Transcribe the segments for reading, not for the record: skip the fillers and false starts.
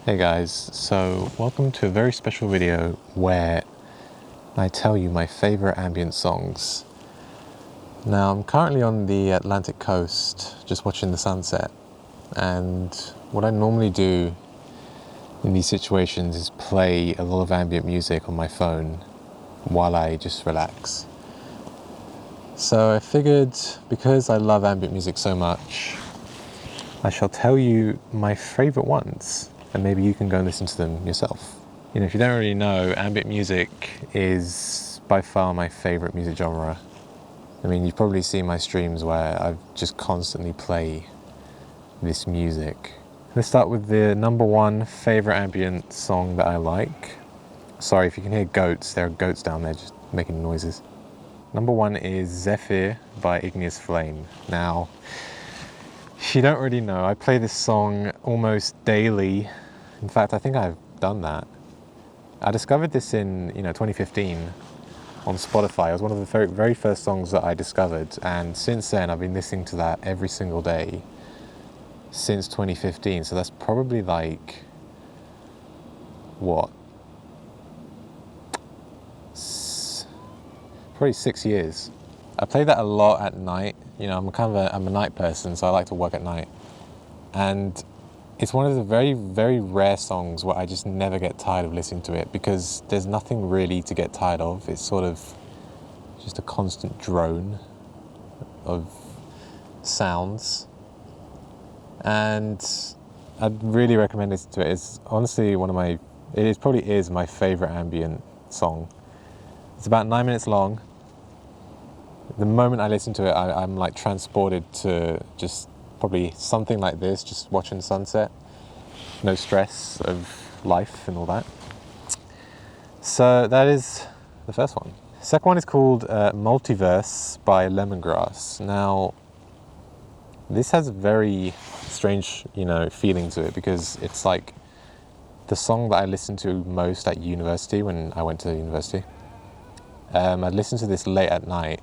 Hey guys, so welcome to a very special video where I tell you my favorite ambient songs. Now I'm currently on the Atlantic coast just watching the sunset, and what I normally do in these situations is play a lot of ambient music on my phone while I just relax. So I figured, because I love ambient music so much, I shall tell you my favorite ones, and maybe you can go and listen to them yourself. You know, if you don't already know, ambient music is by far my favorite music genre. I mean, you've probably seen my streams where I just constantly play this music. Let's start with the number one favorite ambient song that I like. Sorry if you can hear goats, there are goats down there just making noises. Number one is Zephyr by Igneous Flame. Now, if you don't already know, I play this song almost daily. In fact, I think I've done that. I discovered this in 2015 on Spotify. It was one of the very first songs that I discovered, and since then I've been listening to that every single day since 2015. So that's probably like probably 6 years. I play that a lot at night. You know, I'm a night person, so I like to work at night. And it's one of the very, very rare songs where I just never get tired of listening to it, because there's nothing really to get tired of. It's sort of just a constant drone of sounds. And I'd really recommend listening to it. It's honestly probably is my favorite ambient song. It's about 9 minutes long. The moment I listen to it, I'm like transported to just probably something like this, just watching the sunset. No stress of life and all that. So that is the first one. Second one is called Multiverse by Lemongrass. Now, this has a very strange, feeling to it, because it's like the song that I listened to most at university when I went to university. I'd listen to this late at night,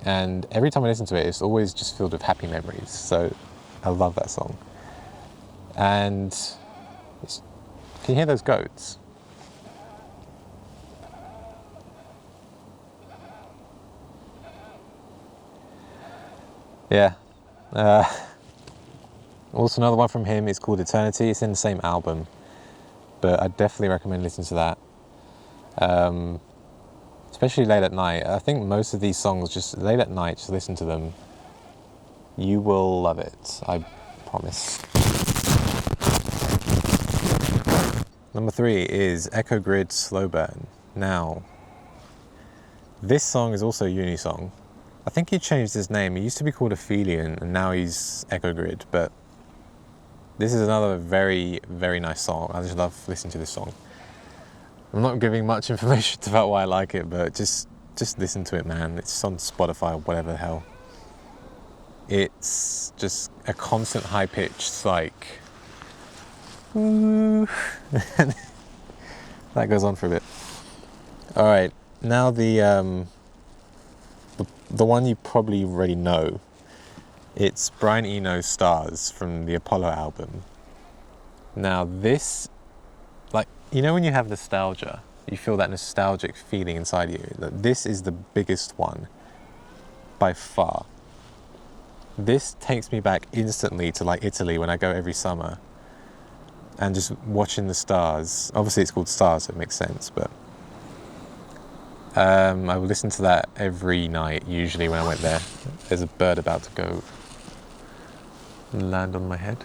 and every time I listen to it, it's always just filled with happy memories. So I love that song. And can you hear those goats? Yeah. Also another one from him is called Eternity. It's in the same album, but I definitely recommend listening to that. Especially late at night. I think most of these songs, just late at night, just listen to them. You will love it, I promise. Number three is Echo Grid Slow Burn. Now, this song is also a uni song. I think he changed his name. He used to be called Aphelion, and now he's Echo Grid. But this is another very, very nice song. I just love listening to this song. I'm not giving much information about why I like it, but just listen to it, man. It's on Spotify or whatever the hell. It's just a constant high-pitched, like, ooh. That goes on for a bit. All right, now the one you probably already know. It's Brian Eno's Stars from the Apollo album. Now this, like, when you have nostalgia, you feel that nostalgic feeling inside you. This is the biggest one by far. This takes me back instantly to like Italy when I go every summer, and just watching the stars. Obviously it's called Stars, so it makes sense, but I would listen to that every night, usually when I went there. There's a bird about to go and land on my head.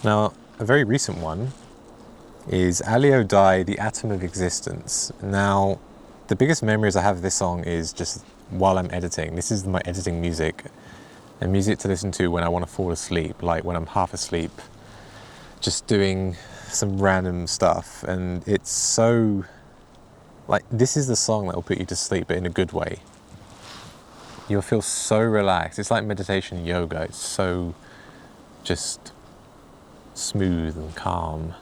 Now, a very recent one is Alio Die, The Atom of Existence. Now, the biggest memories I have of this song is just while I'm editing. This is my editing music, and music to listen to when I want to fall asleep, like when I'm half asleep, just doing some random stuff. And it's so, like, this is the song that will put you to sleep, but in a good way. You'll feel so relaxed. It's like meditation yoga. It's so just smooth and calm.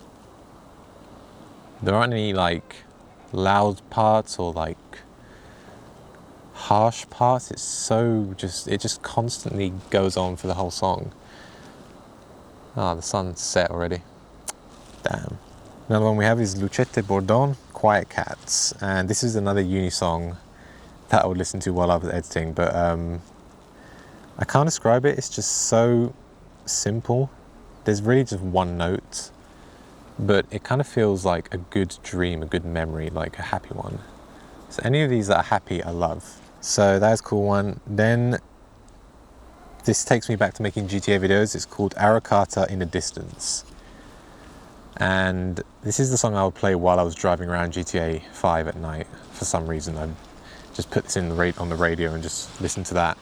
There aren't any like loud parts or like harsh parts. It just constantly goes on for the whole song. Ah, the sun's set already. Damn. Another one we have is Lucette Bourdin, Quiet Cats. And this is another uni song that I would listen to while I was editing, but I can't describe it. It's just so simple. There's really just one note, but it kind of feels like a good dream, a good memory, like a happy one. So any of these that are happy, I love. So that's a cool one. Then this takes me back to making GTA videos. It's called Arrocata in the Distance. And this is the song I would play while I was driving around GTA 5 at night. For some reason, I just put this on the radio and just listen to that.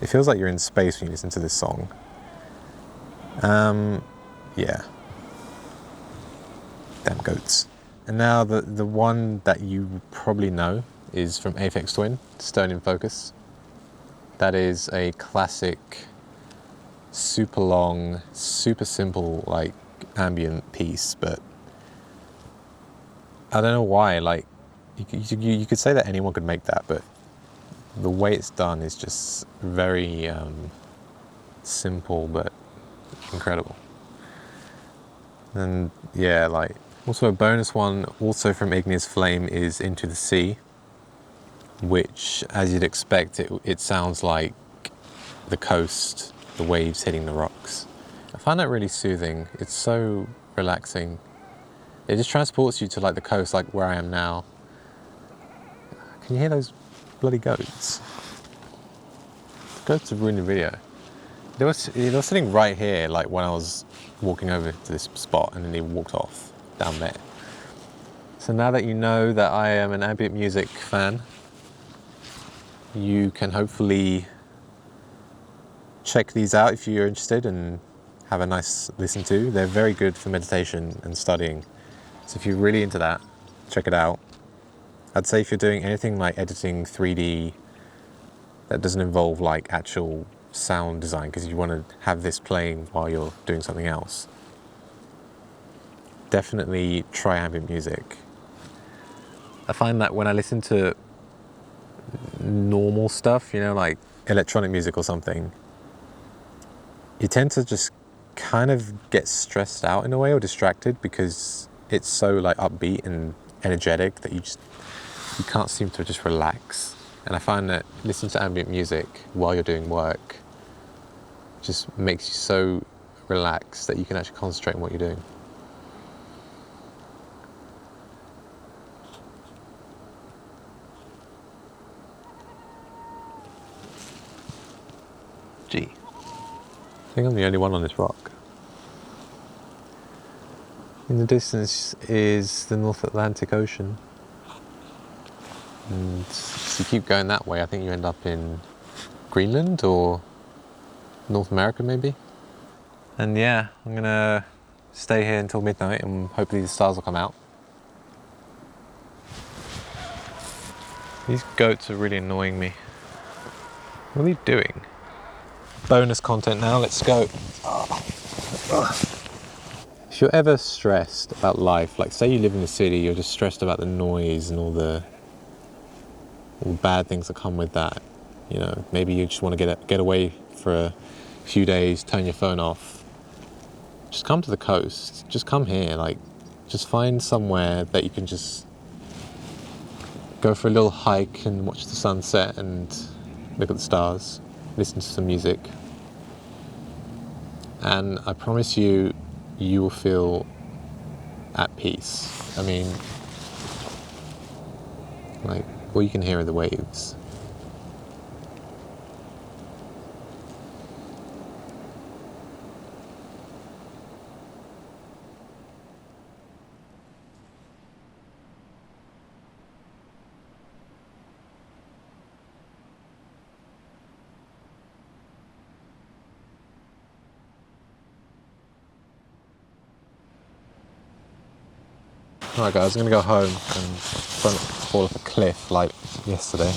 It feels like you're in space when you listen to this song. Yeah. Damn goats. And now the one that you probably know is from Aphex Twin, Stone in Focus. That is a classic, super long, super simple, like, ambient piece, but I don't know why, like, you could say that anyone could make that, but the way it's done is just very simple but incredible. And yeah, like, also a bonus one also from Igneous Flame is Into the Sea, which, as you'd expect, it sounds like the coast, the waves hitting the rocks. I find that really soothing. It's so relaxing. It just transports you to, like, the coast, like where I am now. Can you hear those bloody goats? The goats have ruined the video. They were sitting right here, like, when I was walking over to this spot, and then they walked off down there. So now that you know that I am an ambient music fan, you can hopefully check these out if you're interested and have a nice listen to. They're very good for meditation and studying. So if you're really into that, check it out. I'd say if you're doing anything like editing 3D that doesn't involve, like, actual sound design, because you want to have this playing while you're doing something else, definitely try ambient music. I find that when I listen to normal stuff, you know, like electronic music or something, you tend to just kind of get stressed out in a way, or distracted, because it's so, like, upbeat and energetic that you can't seem to just relax. And I find that listening to ambient music while you're doing work just makes you so relaxed that you can actually concentrate on what you're doing. Gee, I think I'm the only one on this rock. In the distance is the North Atlantic Ocean. And if you keep going that way, I think you end up in Greenland or North America, maybe. And yeah, I'm gonna stay here until midnight and hopefully the stars will come out. These goats are really annoying me. What are you doing? Bonus content now, let's go. If you're ever stressed about life, like say you live in the city, you're just stressed about the noise and all the bad things that come with that. You know, maybe you just want to get away for a few days, turn your phone off. Just come to the coast. Just come here. Like, just find somewhere that you can just go for a little hike and watch the sunset and look at the stars, listen to some music. And I promise you, you will feel at peace. I mean, like, all you can hear are the waves. Alright guys, I'm gonna go home and don't fall off a cliff like yesterday.